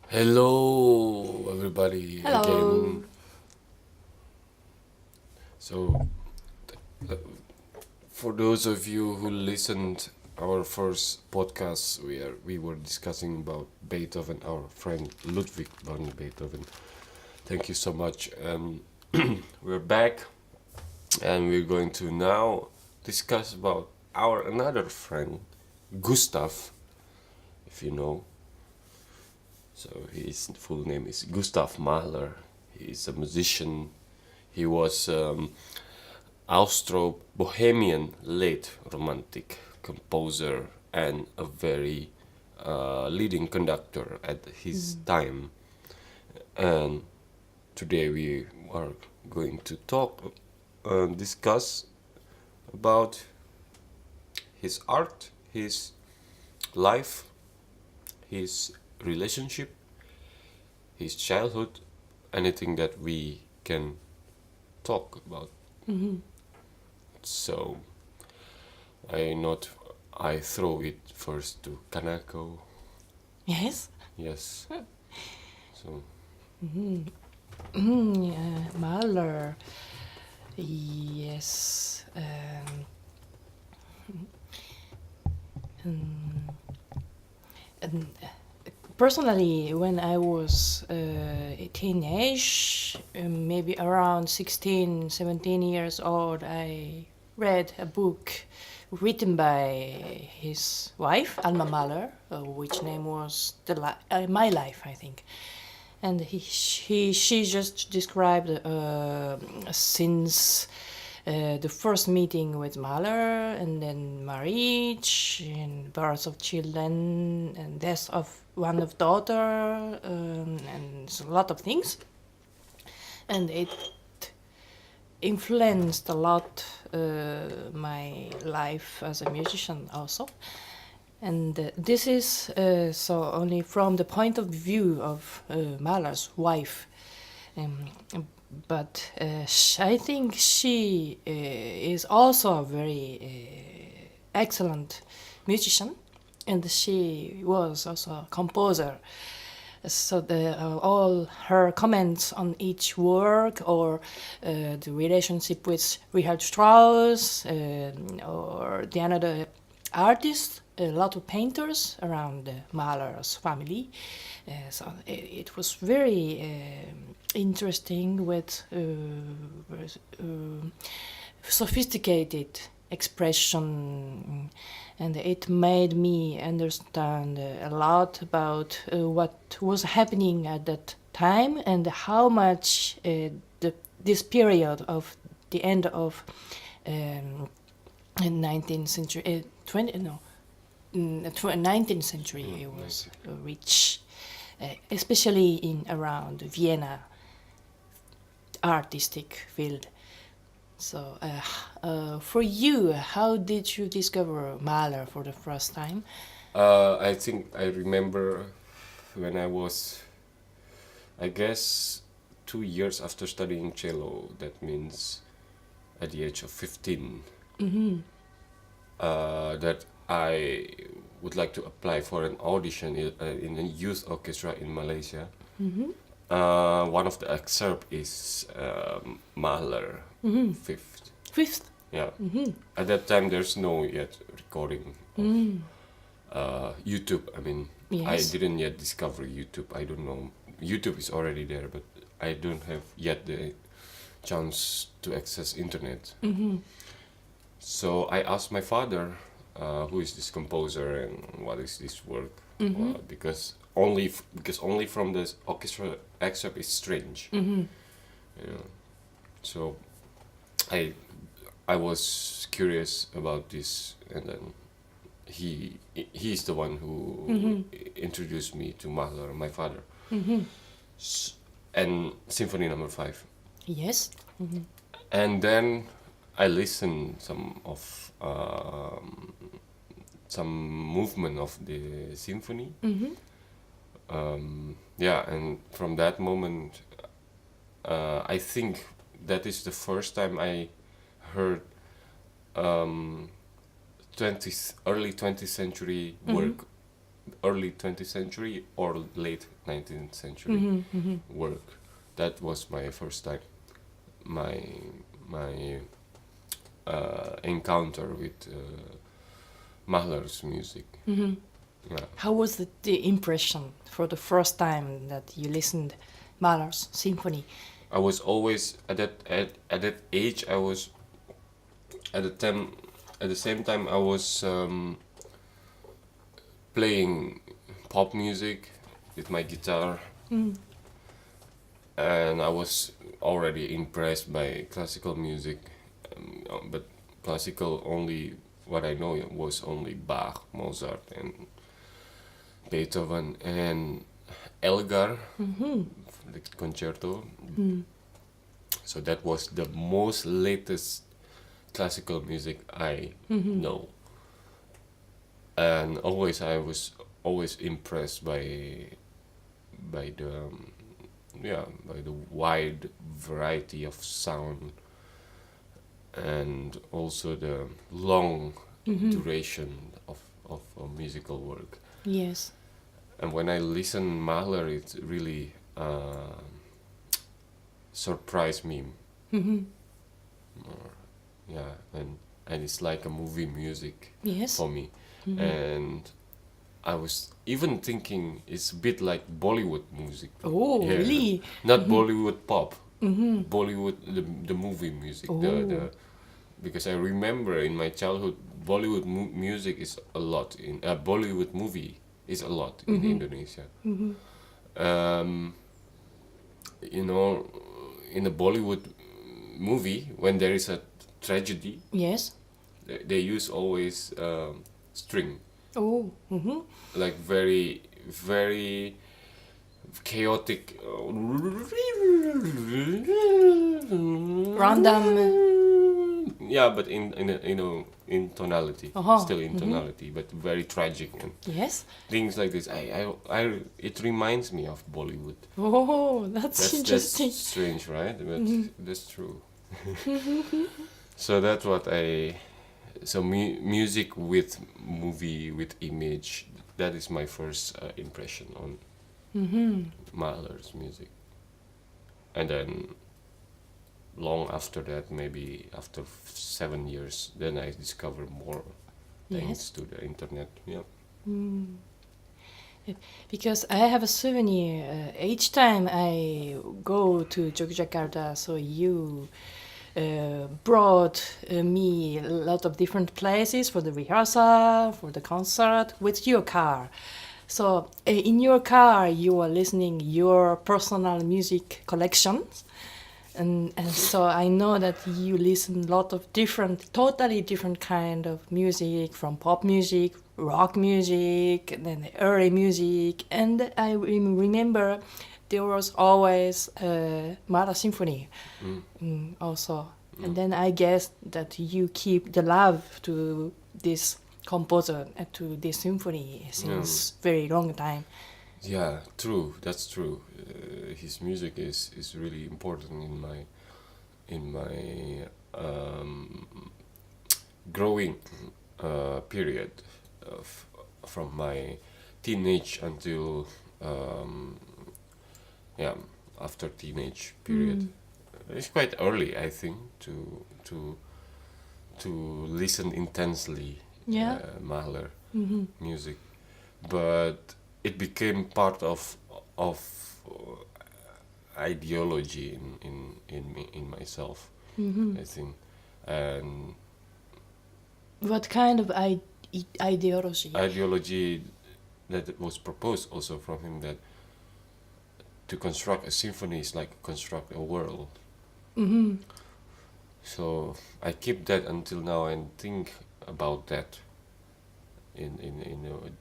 Hello, everybody, Hello. again. So, uh, for those of you who listened our first podcast, we were discussing about Beethoven, our friend Ludwig van Beethoven. Thank you so much. We're back, and we're going to now discuss about our another friend, Gustav, if you know. So his full name is Gustav Mahler. He is a musician. He was Austro-Bohemian late romantic composer and a very leading conductor at his time. And today we are going to discuss about his art, his life, his relationship, his childhood, anything that we can talk about. Hmm. So not I throw it first to Kanako. Yes. Yes. So Mahler. Yes. Um, and personally, when I was a teenage, maybe around 16, 17 years old, I read a book written by his wife, Alma Mahler, which name was My Life, I think. And she just described since the first meeting with Mahler, and then marriage, and birth of children, and death of one of daughter, and a lot of things. And it influenced a lot my life as a musician also. And this is so only from the point of view of Mahler's wife. Um, but I think she is also a very excellent musician, and she was also a composer. So all her comments on each work, or the relationship with Richard Strauss, or the another artists, a lot of painters around Mahler's family. So it was very interesting with sophisticated expression, and it made me understand a lot about what was happening at that time, and how much this period of the end of um, 19th century, 20 no, 19th century, it was rich, especially in around Vienna artistic field. So, for you, how did you discover Mahler for the first time? I think I remember when I was, I guess, 2 years after studying cello. That means at the age of 15. Mm-hmm. That I would like to apply for an audition in a youth orchestra in Malaysia. Mm-hmm. One of the excerpt is Mahler Mm-hmm. Fifth. Fifth. Yeah. Mm-hmm. At that time, there's no yet recording of Mm. YouTube. I mean, I Yes. didn't yet discover YouTube. I don't know. YouTube is already there, but I don't have yet the chance to access internet. Mm-hmm. So I asked my father, who is this composer and what is this work? Mm-hmm. Because only from the orchestra excerpt is strange, Mm-hmm. you know. So I I was curious about this, and then he's the one who Mm-hmm. introduced me to Mahler, my father, Mm-hmm. and Symphony Number 5. Yes. Mm-hmm. And then I listened some movement of the symphony. Mm-hmm. Yeah, and from that moment, I think that is the first time I heard um, 20th, early 20th century Mm-hmm. work early 20th century or late 19th century work. That was my first time, my encounter with Mahler's music. Yeah. How was the impression for the first time that you listened Mahler's symphony? I was always at that age. I was at the same time I was playing pop music with my guitar, and I was already impressed by classical music, but classical only what I know was only Bach, Mozart, and Beethoven and Elgar, the concerto. So that was the most latest classical music I know, and I was always impressed by the by the wide variety of sound, and also the long duration of musical work. Yes. And when I listen Mahler, it really surprised me. Yeah, and it's like a movie music Yes. for me. And I was even thinking it's a bit like Bollywood music. Oh, Yeah. really? Not Bollywood pop. Bollywood, the movie music. The because I remember in my childhood, Bollywood music is a lot in Bollywood movie is a lot in Indonesia. You know, in a Bollywood movie, when there is a tragedy, Yes. they use always string, Oh. like very very chaotic, Random. yeah, but in tonality, still in tonality, but very tragic and Yes. things like this. I it reminds me of Bollywood. Oh, that's interesting. That's strange, right? But that's true. So that's what music with movie with image. That is my first impression on Mahler's music, and then long after that, maybe after 7 years, then I discovered more thanks to the internet. Yeah. Because I have a souvenir each time I go to Yogyakarta, so you brought me a lot of different places for the rehearsal, for the concert, with your car. So in your car, you are listening your personal music collections. And so I know that you listen a lot of totally different kind of music, from pop music, rock music, and then early music. And I remember there was always Mahler Symphony also. And then I guess that you keep the love to this composer and to this symphony since very long time. Yeah, true. That's true. His music is really important in my growing period from my teenage until after teenage period. It's quite early, I think, to listen intensely Mahler music, but it became part of ideology in myself, I think. And what kind of ideology? Ideology that was proposed also from him, that to construct a symphony is like construct a world. So I keep that until now and think about that in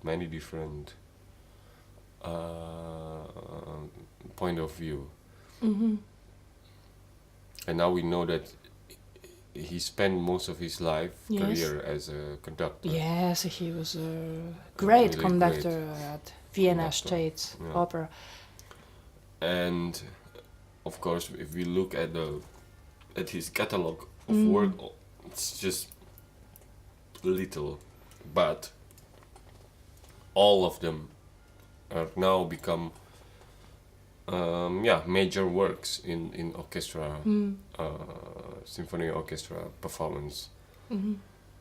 many different point of view. And now we know that he spent most of his career as a conductor. Yes, he was a great really conductor at Vienna conductor. State Yeah. Opera. And of course, if we look at his catalog of work, it's just little, but all of them are now become major works in orchestra, symphony orchestra performance.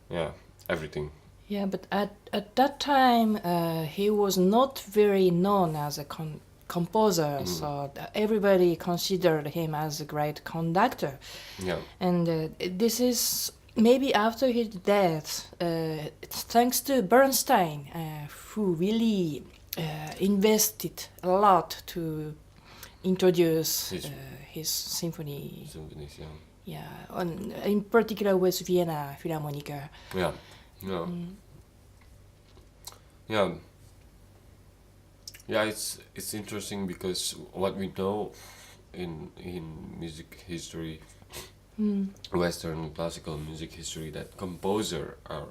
Yeah, everything. Yeah, but at that time, he was not very known as a composer, so everybody considered him as a great conductor. Yeah, And this is maybe after his death, it's thanks to Bernstein, who really invested a lot to introduce his symphony. symphonies. Yeah, in particular with Vienna Philharmoniker. Yeah, yeah, yeah, yeah. It's interesting because what we know in music history, Western classical music history, that composer are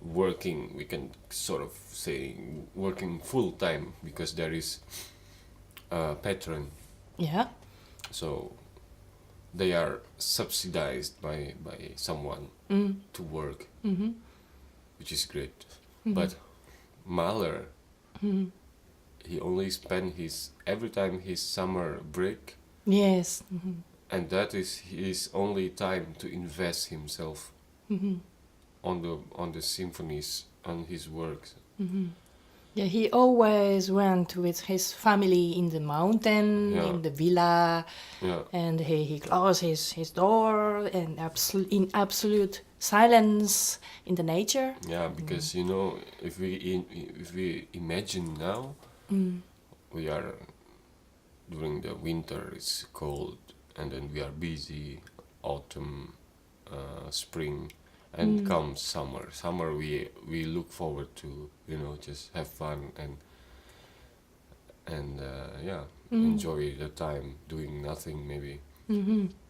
working. We can sort of say working full time because there is a patron, Yeah. so they are subsidized by someone to work, which is great. But Mahler, he only spent his every time his summer break, Yes. and that is his only time to invest himself on the symphonies, on his works. Yeah, he always went with his family in the mountain, Yeah. in the villa, Yeah, and he closed his door and in absolute silence in the nature. yeah, because you know, if we imagine now, we are during the winter, it's cold, and then we are busy, autumn, spring, and comes summer. Summer, we look forward to, you know, just have fun and enjoy the time doing nothing maybe.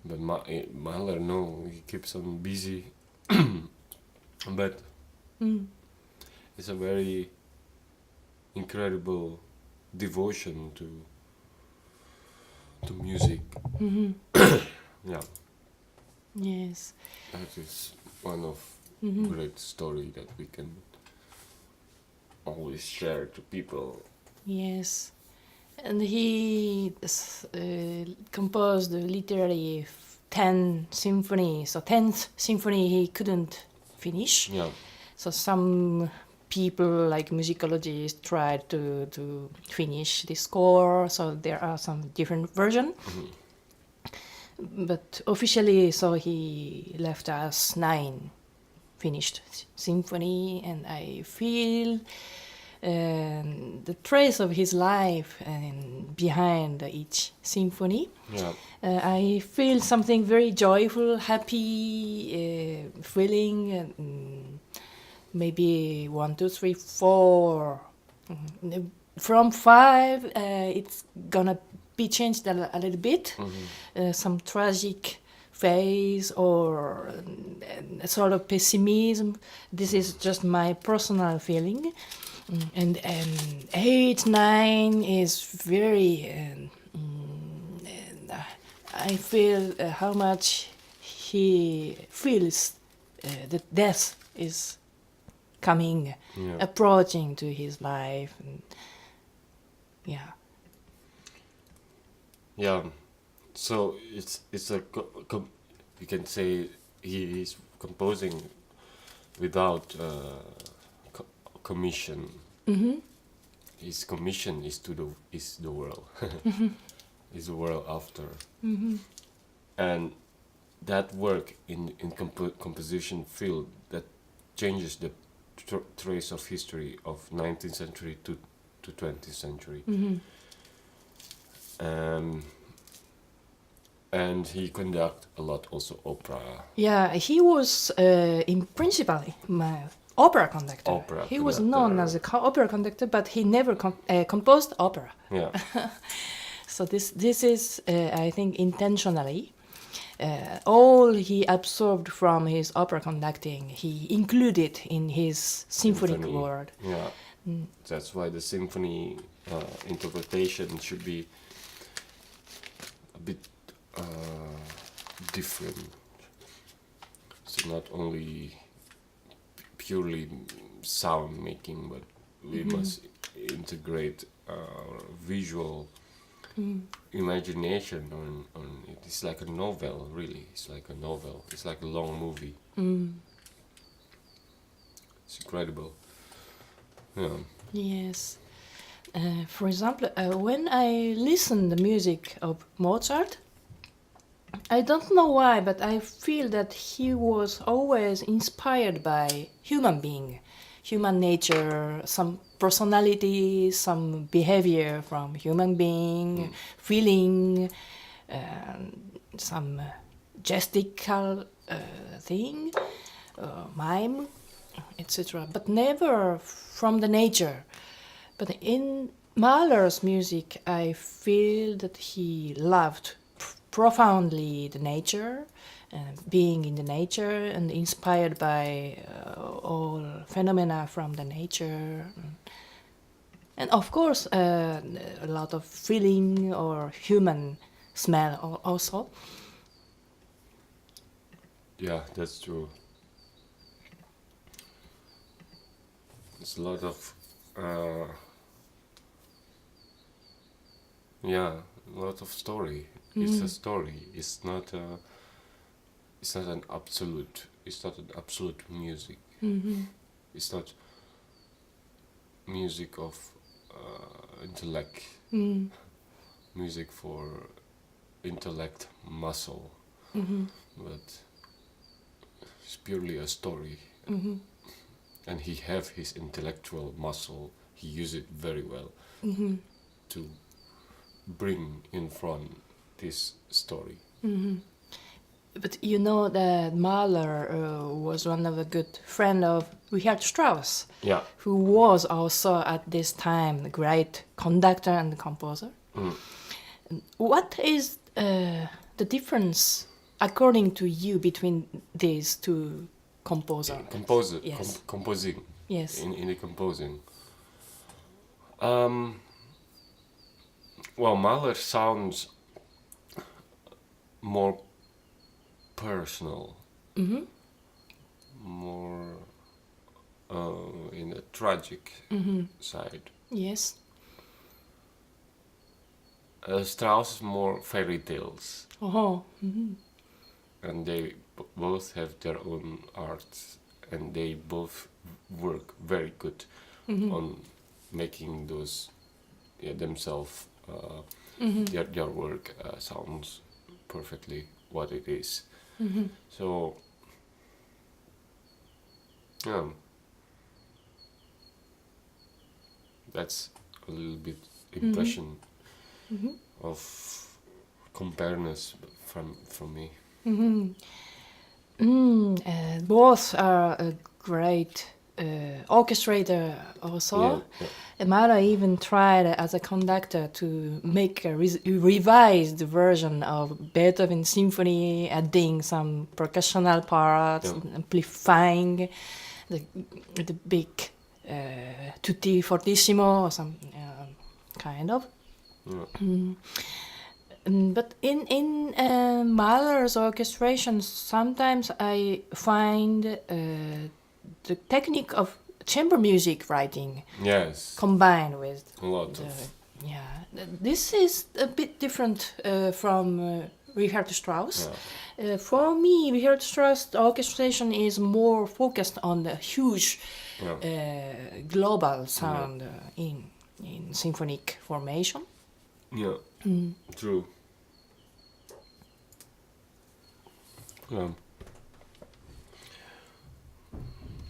But Mahler, no, he keeps on busy. But it's a very incredible devotion to music. Yeah, Yes. that is one of great story that we can always share to people. Yes. And he composed literally 10 symphonies. So 10th symphony he couldn't finish. Yeah, So some people like musicologists tried to finish the score. So there are some different versions. But officially, so he left us 9 finished symphony, and I feel the trace of his life and behind each symphony. yeah, I feel something very joyful, happy feeling. Maybe 1, 2, 3, 4. From 5, it's gonna be changed a little bit. Some tragic phase or a sort of pessimism. This is just my personal feeling. And 8, 9 is very. I feel how much he feels that death is coming, yeah. approaching to his life. And yeah. Yeah, so it's a you can say he is composing without commission. His commission is the world, is the world after, and that work in composition field that changes the trace of history of 19th century to 20th century. And he conduct a lot also opera. Yeah, he was in principle my opera conductor. He was known as a opera conductor, but he never composed opera. Yeah. So this is, I think, intentionally. All he absorbed from his opera conducting, he included in his symphonic world. Yeah. That's why the symphony interpretation should be a bit different. So not only purely sound making, but We must integrate our visual imagination on it. It's like a novel, really. It's like a novel. It's like a long movie. It's incredible. Yeah. Yes. For example, when I listen the music of Mozart, I don't know why, but I feel that he was always inspired by human being, human nature, some personality, some behavior from human being, feeling, some gestical thing, mime, etc. But never from the nature. But in Mahler's music, I feel that he loved profoundly the nature, being in the nature, and inspired by all phenomena from the nature. And of course, a lot of feeling or human smell also. Yeah, that's true. It's a lot of yeah, a lot of story. It's a story. It's not a. It's not an absolute. It's not an absolute music. It's not music of intellect. Music for intellect muscle, but it's purely a story. And he have his intellectual muscle. He use it very well to bring in front this story. But you know that Mahler was one of a good friend of Richard Strauss, Yeah. who was also at this time a great conductor and composer. What is the difference, according to you, between these two composers? Yes. Composing. Yes. In the composing. Well, Mahler sounds more personal, more in the tragic side. Yes. Strauss is more fairy tales, Oh. and they both have their own arts, and they both work very good on making those themselves their work sounds perfectly what it is. So yeah, that's a little bit impression of compareness from me. Both are a great orchestrator also. Yeah. Mahler even tried as a conductor to make a revised version of Beethoven's symphony, adding some percussional parts, amplifying the big tutti fortissimo or some kind of. But in Mahler's orchestration, sometimes I find the technique of chamber music writing combined with a lot of this is a bit different from Richard Strauss. For me, Richard Strauss' orchestration is more focused on the huge global sound in symphonic formation. Yeah, true.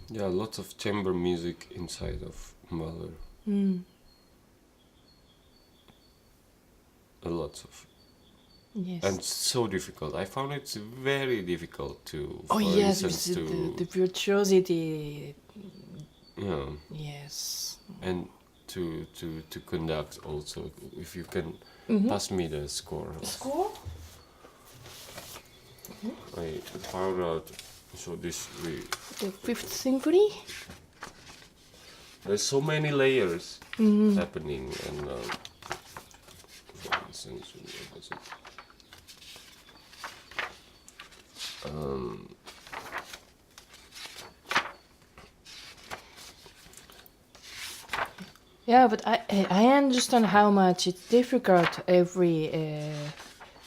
Yeah, lots of chamber music inside of Mahler. A lot of. Yes. And so difficult. I found it very difficult to. Oh yes, the virtuosity. Yeah. Yes. And to conduct also. If you can pass me the score. Score? I found out. So this The Fifth Symphony. There's so many layers happening, and for instance, what was it? Yeah, but I understand how much it's difficult every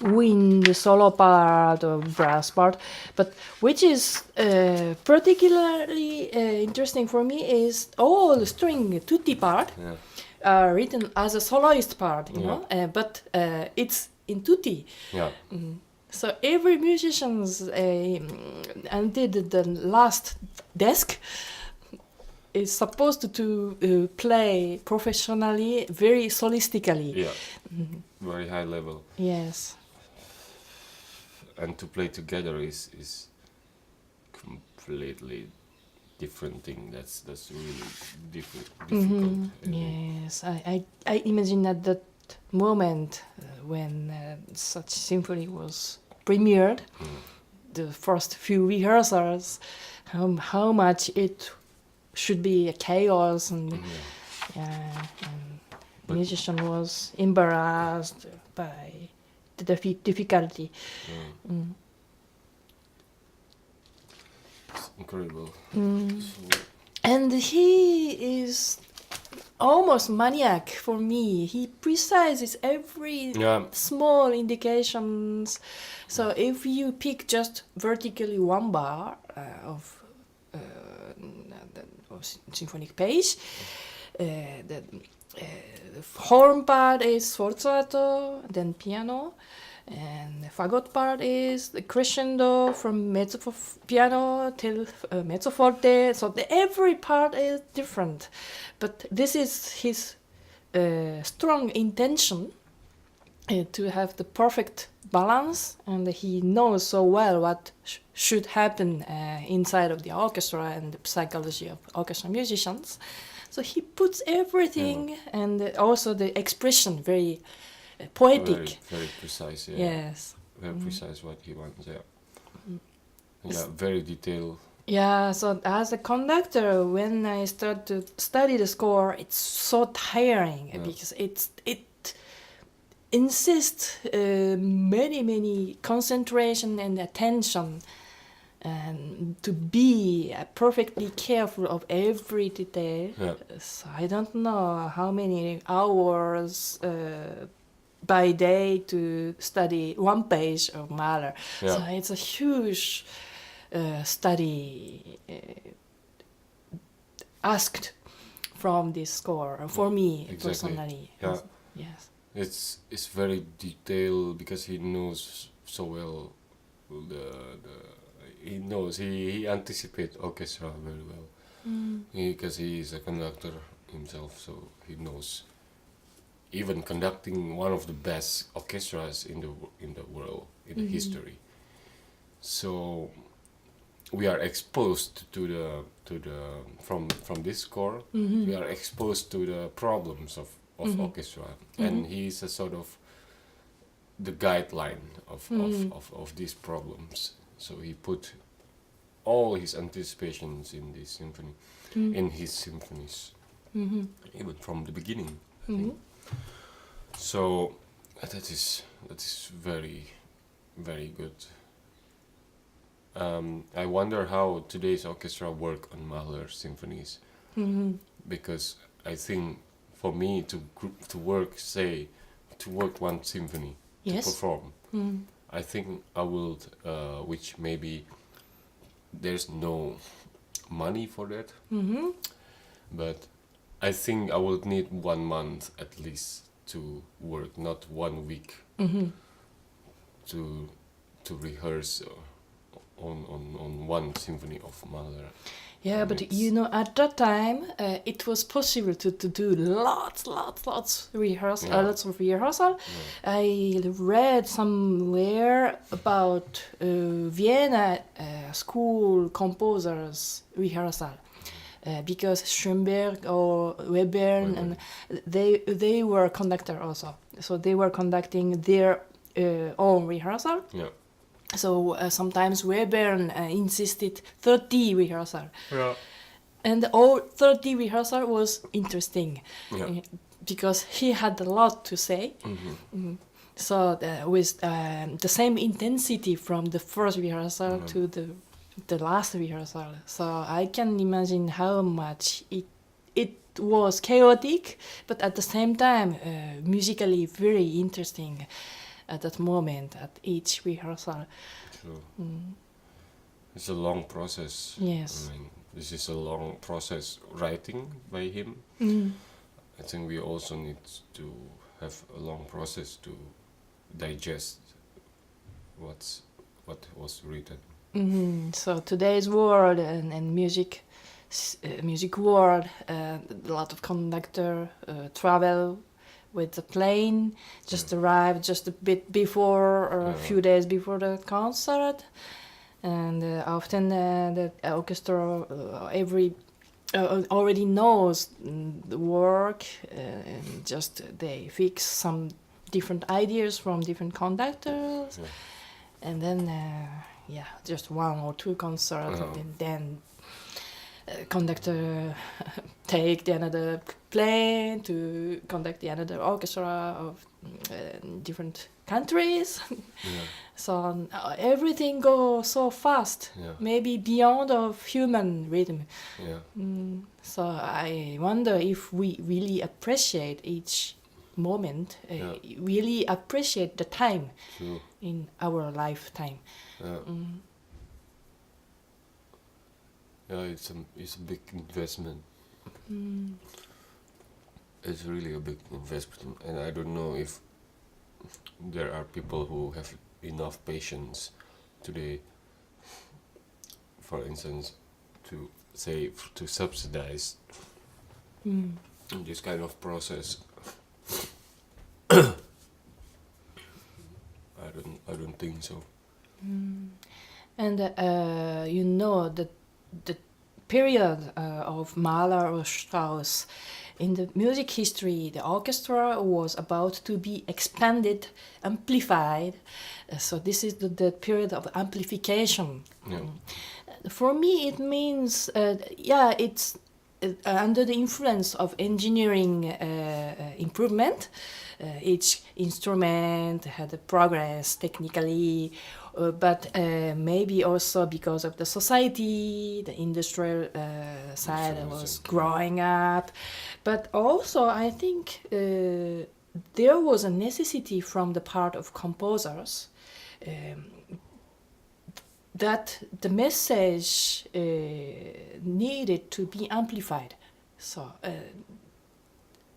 wind solo part or brass part, but which is particularly interesting for me is all the string tutti part Yeah. written as a soloist part, you Yeah. know, but it's in tutti. Yeah. So every musician's until the last desk is supposed to play professionally, very solistically. Yeah. Very high level. Yes. And to play together is completely different thing. That's really difficult. I think. Yes, I imagine at that moment when such symphony was premiered, the first few rehearsals, how much it should be a chaos and and But- musician was embarrassed by the difficulty. It's incredible. Mm. So, And he is almost maniac for me. He precises every yeah. small indications. So if you pick just vertically one bar of symphonic page, the horn part is sforzato, then piano, and the fagot part is the crescendo from mezzo piano till mezzo forte. So every part is different, but this is his strong intention to have the perfect balance, and he knows so well what should happen inside of the orchestra and the psychology of orchestra musicians. So he puts everything and also the expression very poetic. Very precise. Yeah. Yes. Very precise what he wants. Yeah. Yeah. Very detailed. Yeah, so as a conductor, when I start to study the score, it's so tiring because it insists many concentration and attention, and to be perfectly careful of every detail. Yeah. So I don't know how many hours by day to study one page of Mahler. Yeah. So it's a huge study asked from this score for me Exactly. personally. Yeah. Yes. It's very detailed because he knows so well he knows he anticipates orchestra very well because he is a conductor himself, so he knows even conducting one of the best orchestras in the world in the history. So we are exposed to the from this score. We are exposed to the problems of orchestra, and he is a sort of the guideline of these problems. So he put all his anticipations in this symphony, in his symphonies, even from the beginning. I think. So that is very very good. I wonder how today's orchestra work on Mahler symphonies, because I think for me to work one symphony Yes. to perform, I think I will, which maybe there's no money for that, but I think I will need 1 month at least to work, not 1 week to rehearse on one symphony of Mahler. Yeah, And but it's- you know, at that time, it was possible to do lots rehearsal, Yeah. lots of rehearsal. I read somewhere about Vienna school composers rehearsal. Because Schoenberg or Webern and they were conductor also, so they were conducting their own rehearsal. Yeah. So sometimes Webern insisted 30 rehearsal, Yeah. and all 30 rehearsal was interesting Yeah. because he had a lot to say. So with the same intensity from the first rehearsal to the last rehearsal. So I can imagine how much it was chaotic, but at the same time musically very interesting at that moment at each rehearsal. True. It's a long process. Yes. I mean, this is a long process writing by him. I think we also need to have a long process to digest what was written. So today's world and music world, a lot of conductor travel with the plane, just arrive just a bit before or a few days before the concert, and often the orchestra already knows the work, and just they fix some different ideas from different conductors, and then just one or two concerts, and then conductor take the another plane to conduct the another orchestra of different countries. So everything goes so fast, maybe beyond of human rhythm. So I wonder if we really appreciate each moment, really appreciate the time in our lifetime. It's a big investment. It's really a big investment, and I don't know if there are people who have enough patience today, for instance, to subsidize this kind of process. I don't think so. And you know that the period of Mahler or Strauss in the music history, the orchestra was about to be expanded, amplified. So this is the period of amplification. For me, it means it's under the influence of engineering improvement. Each instrument had a progress technically, but maybe also because of the society, the industrial side was growing up. But also, I think there was a necessity from the part of composers that the message needed to be amplified. So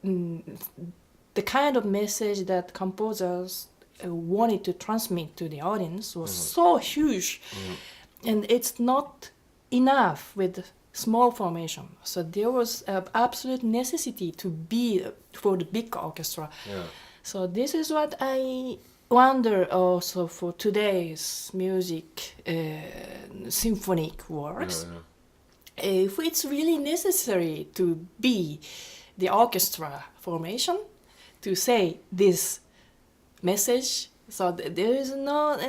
the kind of message that composers wanted to transmit to the audience was so huge, and it's not enough with small formation. So there was an absolute necessity to be for the big orchestra. So this is what I wonder also for today's music, symphonic works. If it's really necessary to be the orchestra formation to say this message, so there is not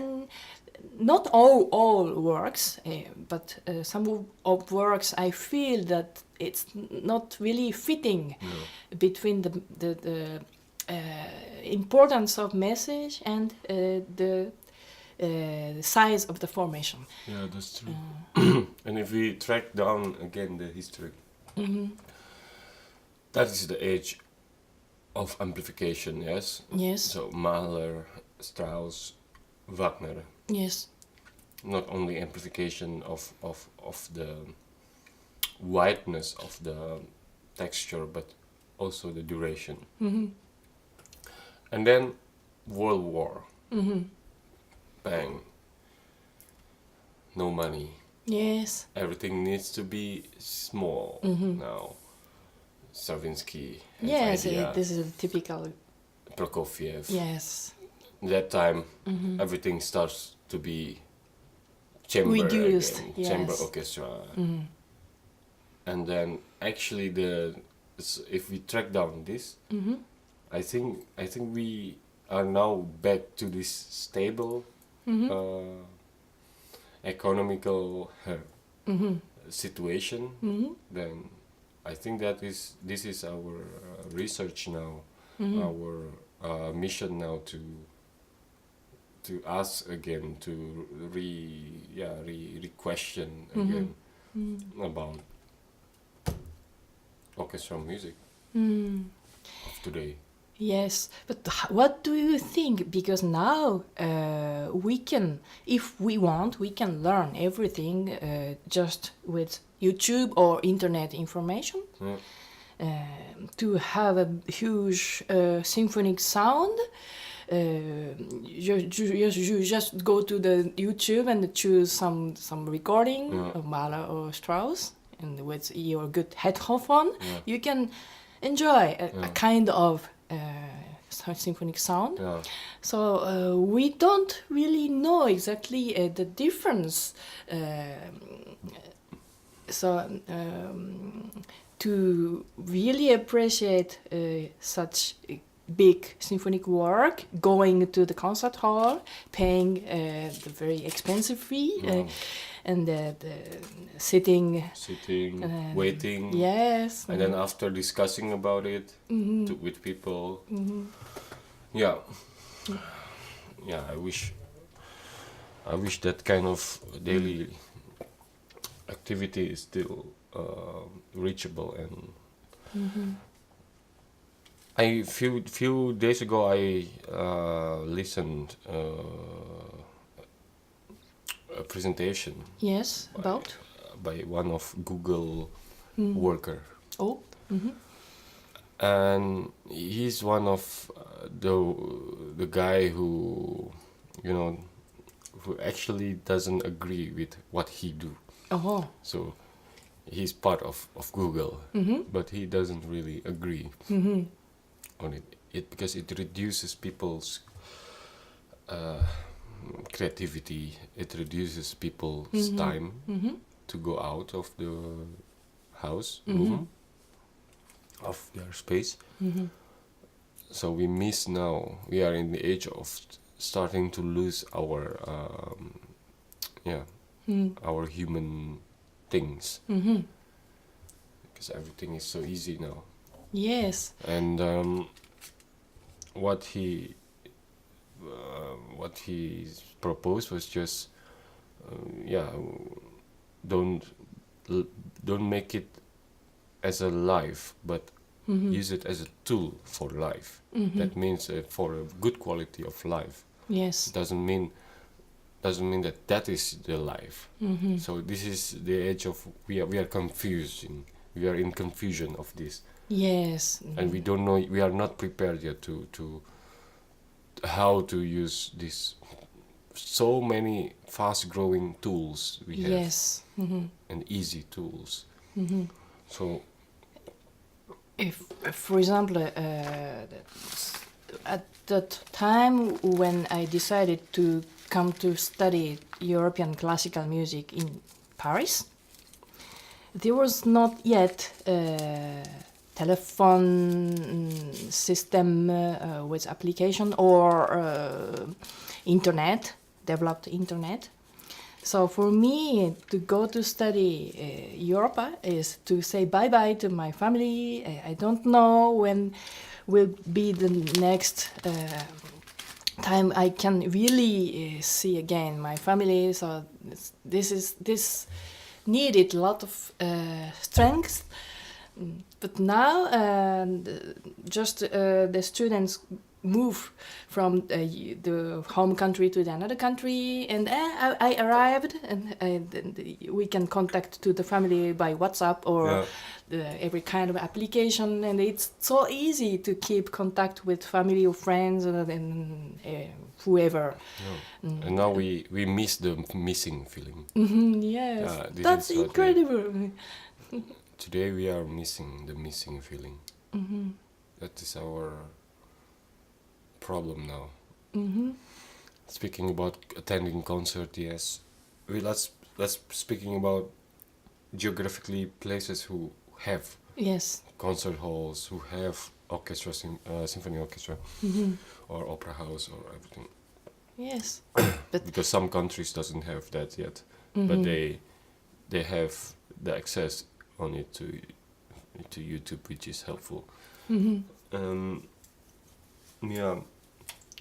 all works, but some of works I feel that it's not really fitting between the importance of message and the size of the formation. Yeah, that's true. And if we track down again the history, that is the age of amplification, yes? Yes. So Mahler, Strauss, Wagner. Yes. Not only amplification of the wideness of the texture, but also the duration. And then World War. Bang. No money. Yes. Everything needs to be small now. Stravinsky. Yes, this is a typical. Prokofiev. Yes. That time, everything starts to be chamber reduced. again, Yes. chamber orchestra. And then actually if we track down this, I think we are now back to this stable economical situation. Then I think this is our research now, our mission now to ask again, to re-question again about orchestral music Mm. of today. Yes, but what do you think? Because now we can, if we want, we can learn everything just with YouTube or internet information. Yeah. To have a huge symphonic sound, you just go to the YouTube and choose some recording Yeah. of Mahler or Strauss, and with your good headphone, Yeah. you can enjoy a Yeah. kind of symphonic sound. Yeah. So we don't really know exactly the difference. So to really appreciate such a big symphonic work, going to the concert hall, paying the very expensive fee, Yeah. and the sitting. Sitting, And waiting, Yes. and then after discussing about it with people. Yeah. Yeah, I wish that kind of daily activity is still reachable. And I few days ago I listened a presentation Yes. About. by one of Google worker, Oh. and he's one of the guy who, you know, who actually doesn't agree with what he do. Oh. So he's part of Google, but he doesn't really agree on it because it reduces people's creativity. It reduces people's time to go out of the house room of their space. So we miss now. We are in the age of starting to lose our our human things, because everything is so easy now. Yes. And what he proposed was just don't don't make it as a life, but use it as a tool for life. That means for a good quality of life. Yes. Doesn't mean that is the life. So this is the age of we are confusing. We are in confusion of this, Yes. and we don't know. We are not prepared yet to how to use this so many fast-growing tools we have, Yes. and easy tools. So If, for example, at that time when I decided to come to study European classical music in Paris, there was not yet a telephone system with application or internet, developed internet. So for me, to go to study Europe is to say bye-bye to my family. I don't know when will be the next time I can really see again my family. So this needed a lot of strength. But now just the students move from the home country to the another country, and I arrived, and we can contact to the family by WhatsApp or every kind of application, and it's so easy to keep contact with family or friends and whoever. and now we miss the missing feeling. Yes, This that's is what incredible. Today we are missing the missing feeling. That is our problem now. Speaking about attending concert, yes, let's speaking about geographically places who have Yes. concert halls, who have orchestra, symphony orchestra, or opera house, or everything. Yes. Because some countries doesn't have that yet, but they have the access on it to YouTube, which is helpful.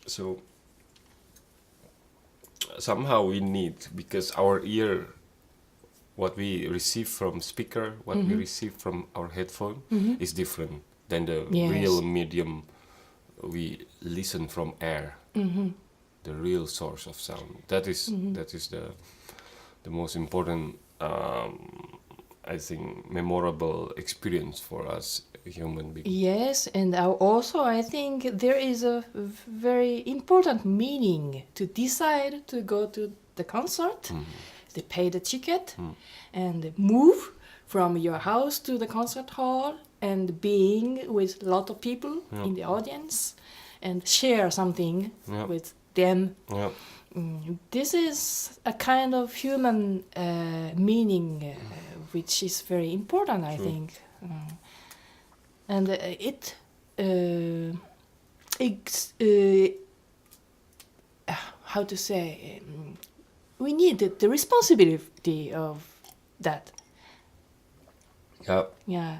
So somehow we need, because our ear what we receive from speaker, what we receive from our headphone is different than the Yes. real medium we listen from air. The real source of sound. That is the most important, I think, memorable experience for us human beings. Yes, and also I think there is a very important meaning to decide to go to the concert, to pay the ticket, and move from your house to the concert hall and being with a lot of people in the audience and share something with them. Yeah. This is a kind of human meaning which is very important, I think. And how to say, we need the responsibility of that. Yeah. Yeah.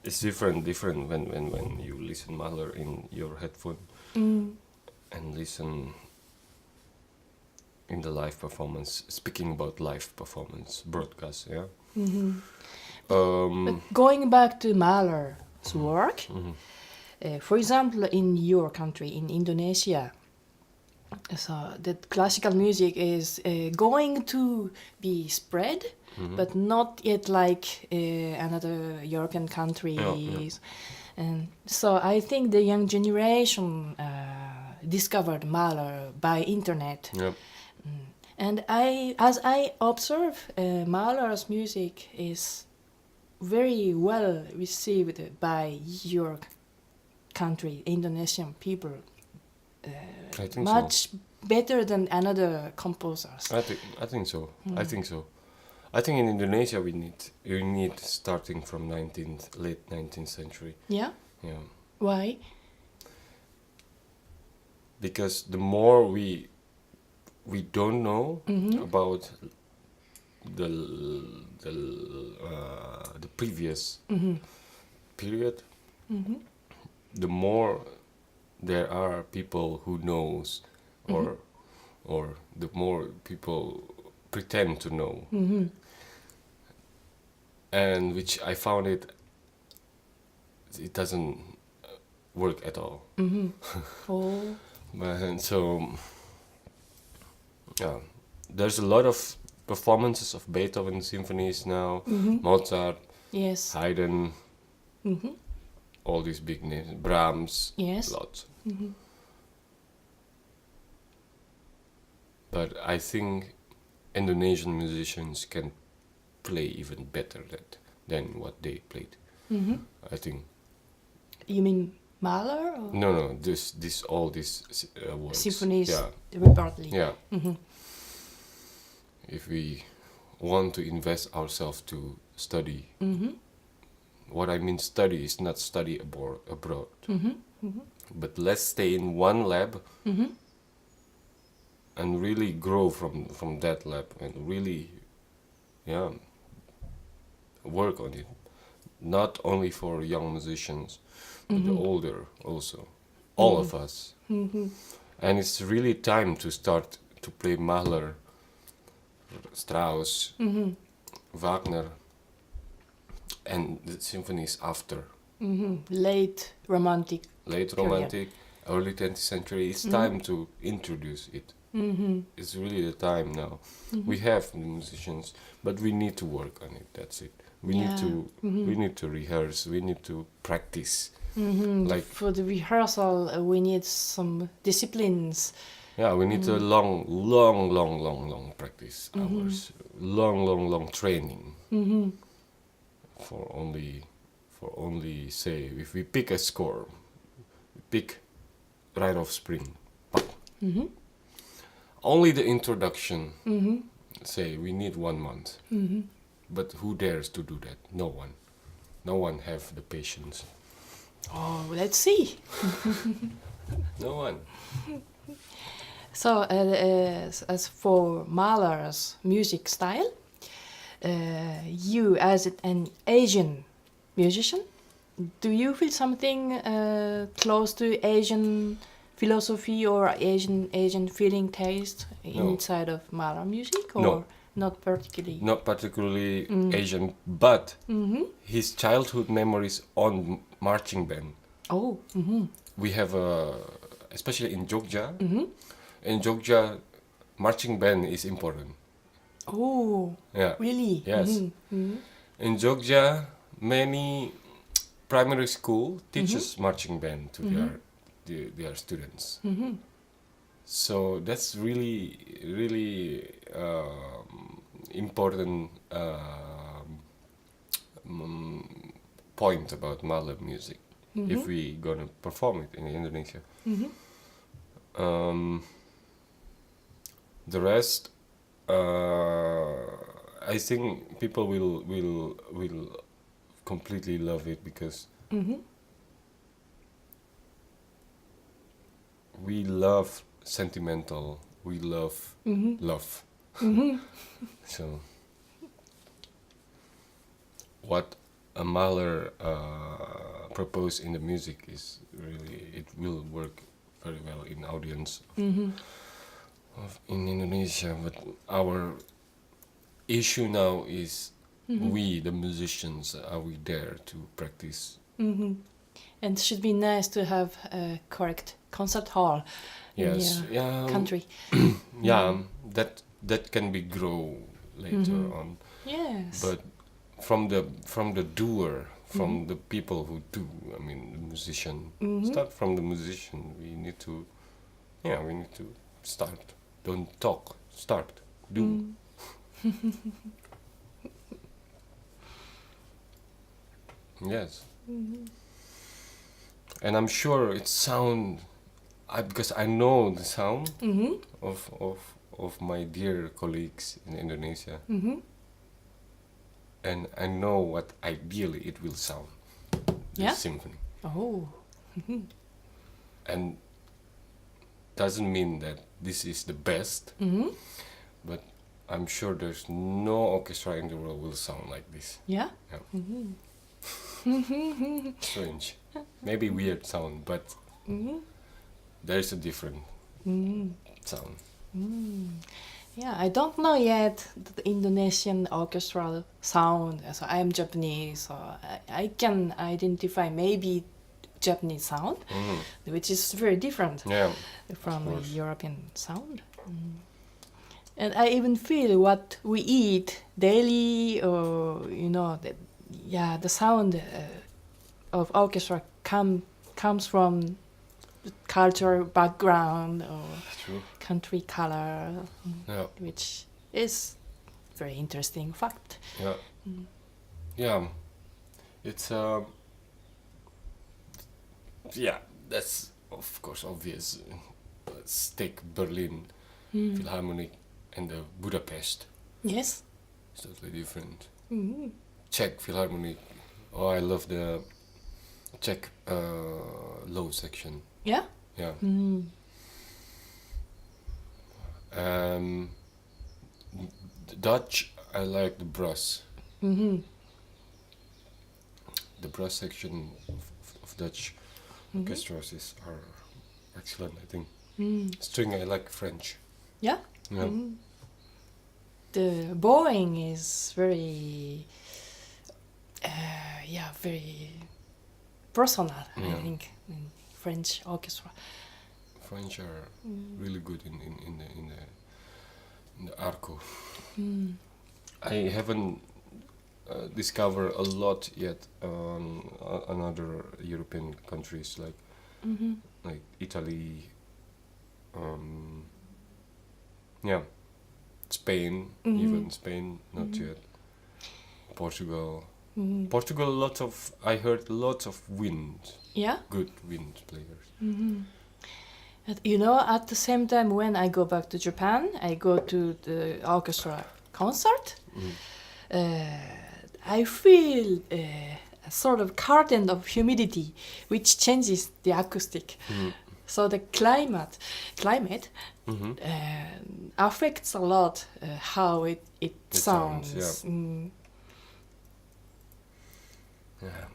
It's different when you listen Mahler in your headphone and listen in the live performance, speaking about live performance broadcast, yeah. But going back to Mahler's work, for example, in your country, in Indonesia, so the classical music is going to be spread, but not yet like another European countries. And so I think the young generation discovered Mahler by internet. Yep. And as I observe, Mahler's music is very well received by your country, Indonesian people. I think Much better than another composers. I think so. I think so. I think in Indonesia you need starting from late 19th century. Yeah? Yeah. Why? Because the more we don't know about the previous period, the more there are people who knows, or the more people pretend to know, and which I found it doesn't work at all. Oh. And so, yeah, there's a lot of performances of Beethoven symphonies now, Mozart, Yes. Haydn, all these big names, Brahms, Yes. lots. But I think Indonesian musicians can play even better than what they played. I think. You mean Mahler? Or No, all these works. symphonies, Yeah, repertly. yeah. If we want to invest ourselves to study, what I mean study is not study abroad, but let's stay in one lab and really grow from that lab and really, work on it. Not only for young musicians, but the older also, all of us. And it's really time to start to play Mahler, Strauss, Wagner, and the symphonies after. Late romantic. Romantic, early 20th century. It's time to introduce it. It's really the time now. We have the musicians, but we need to work on it. That's it. We need to rehearse. We need to practice. Like for the rehearsal, we need some disciplines. Yeah, we need a long practice hours, long training. For only say if we pick a score, we pick Rite of Spring, only the introduction. Say we need 1 month, but who dares to do that? No one. No one have the patience. Oh, let's see. No one. So, as for Mahler's music style, you as an Asian musician, do you feel something close to Asian philosophy or Asian feeling taste No. inside of Mahler music, or No. not particularly? Not particularly Asian, but Mm-hmm. his childhood memories on marching band. Oh. Mm-hmm. We have especially in Jogja. Mm-hmm. In Jogja, marching band is important. Oh. Yeah. Really? Yes. Mm-hmm. Mm-hmm. In Jogja, many primary school teaches marching band to their students. Mm-hmm. So that's really important point about Mahler music. If we gonna perform it in Indonesia. Mm-hmm. The rest, I think people will completely love it because Mm-hmm. we love sentimental. We love love. Mm-hmm. So what a Mahler proposed in the music is really, it will work very well in audience Mm-hmm. of in Indonesia. But our issue now is we, the musicians, are we there to practice? Mm-hmm. And it should be nice to have a correct concert hall Yes, in your country. Yeah, that can be grow later on. Yes. But from the doer, from the people who do, I mean, the musician. Start from the musician. We need to start. Don't talk. Start. Do. Yes. And I'm sure it sound. Because I know the sound of my dear colleagues in Indonesia. And I know what ideally it will sound. This Yeah? symphony. Oh. And doesn't mean that this is the best, but I'm sure there's no orchestra in the world will sound like this. Yeah? Yeah. Strange. Maybe weird sound, but there's a different sound. Yeah, I don't know yet the Indonesian orchestral sound. So I am Japanese, so I can identify maybe Japanese sound, which is very different Yeah. from course. European sound. And I even feel what we eat daily, or the sound of orchestra comes from cultural background or True. country color, Yeah. which is very interesting fact. Yeah. Yeah. It's yeah, that's of course obvious. Let's take Berlin Philharmonic and the Budapest. Yes. It's totally different. Mm-hmm. Czech Philharmonic. Oh, I love the Czech low section. Yeah. Yeah. The Dutch, I like the brass. Mm-hmm. The brass section of Dutch orchestras are excellent, I think. String, I like French. Yeah. Yeah. The bowing is very, very personal. I Yeah. think in French orchestra. French are really good in the arco. I haven't discovered a lot yet on other European countries like Italy, Spain, even Spain, not yet. Portugal. Portugal, I heard lots of wind, Yeah. good wind players. And, at the same time, when I go back to Japan, I go to the orchestra concert. I feel a sort of curtain of humidity, which changes the acoustic. So the climate affects a lot how it sounds. Yeah. Mm. Yeah.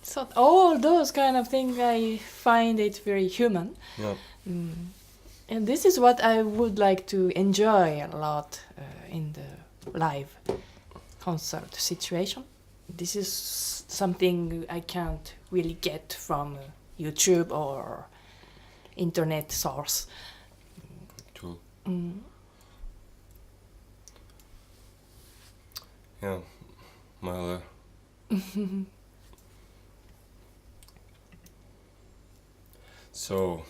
So all those kind of things, I find it very human. Yeah. And this is what I would like to enjoy a lot in the live concert situation. This is something I can't really get from YouTube or internet source. True. Mm. Yeah. Mahler. So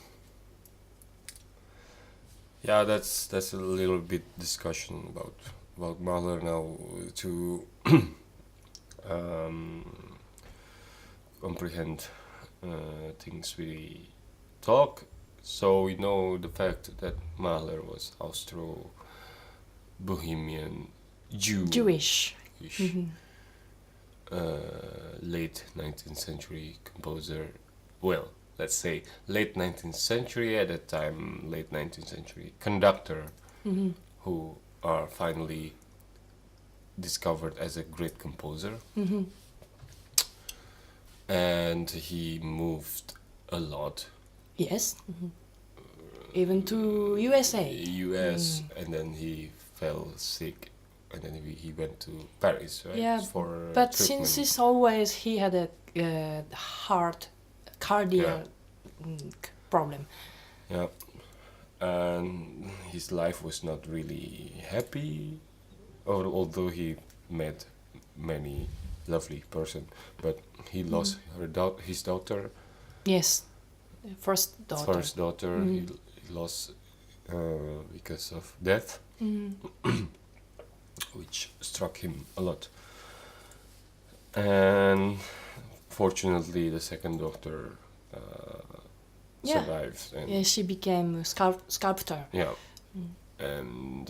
yeah, that's a little bit discussion about Mahler now to um, comprehend things we talk. So we know the fact that Mahler was Austro-Bohemian Jewish. Late 19th century composer. Well, let's say late 19th century, at that time late 19th century conductor who are finally discovered as a great composer. And he moved a lot. Yes. Even to USA. US, and then he fell sick, and then he went to Paris, right? Yeah, for but treatment. since it's always he had a cardiac problem. Yeah, and his life was not really happy, although he met many lovely person, but he lost his daughter. Yes, first daughter. First daughter, he lost because of death, which struck him a lot. And fortunately, the second daughter survived. And yeah, she became a sculptor. yeah, and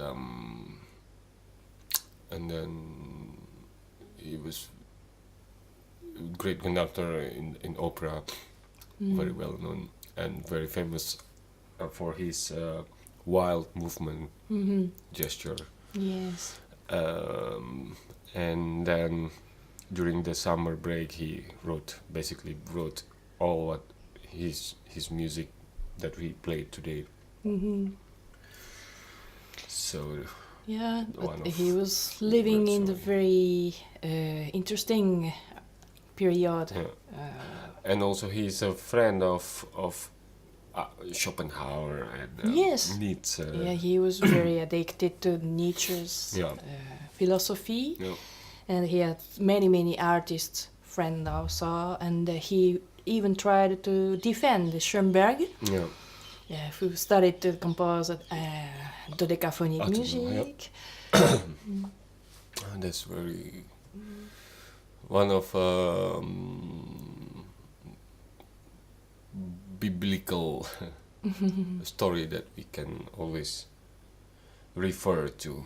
then he was a great conductor in opera, very well known and very famous for his wild movement gesture. Yes. And then during the summer break, he basically wrote all what his music that we played today. So yeah, one but of he was living great in the very interesting period. Yeah. And also he's a friend of Schopenhauer and Yes. Nietzsche. Yeah, he was very addicted to Nietzsche's Yeah. philosophy, Yeah. and he had many artists friend also, and he even tried to defend Schoenberg. Yeah. Yeah, who started to compose dodecaphonic music. That's very one of biblical story that we can always refer to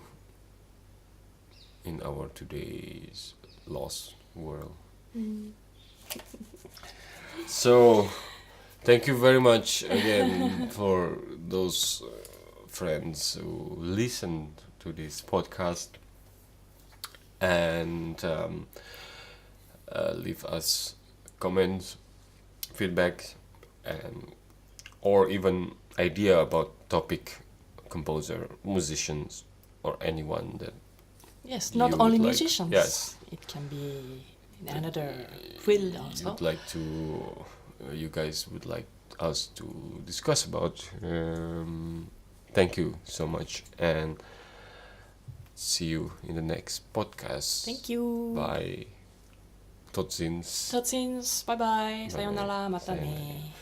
in our today's lost world. So thank you very much again for those friends who listened to this podcast and leave us comments, feedback, and or even idea about topic, composer, musicians, or anyone that Yes, not you only would like- musicians. yes. It can be in another field also. you'd like to you guys would like us to discuss about. Thank you so much, and see you in the next podcast. Thank you. Bye. Tot ziens. Tot ziens. Bye bye. Bye. Sayonara. Mata Sayonara. ne.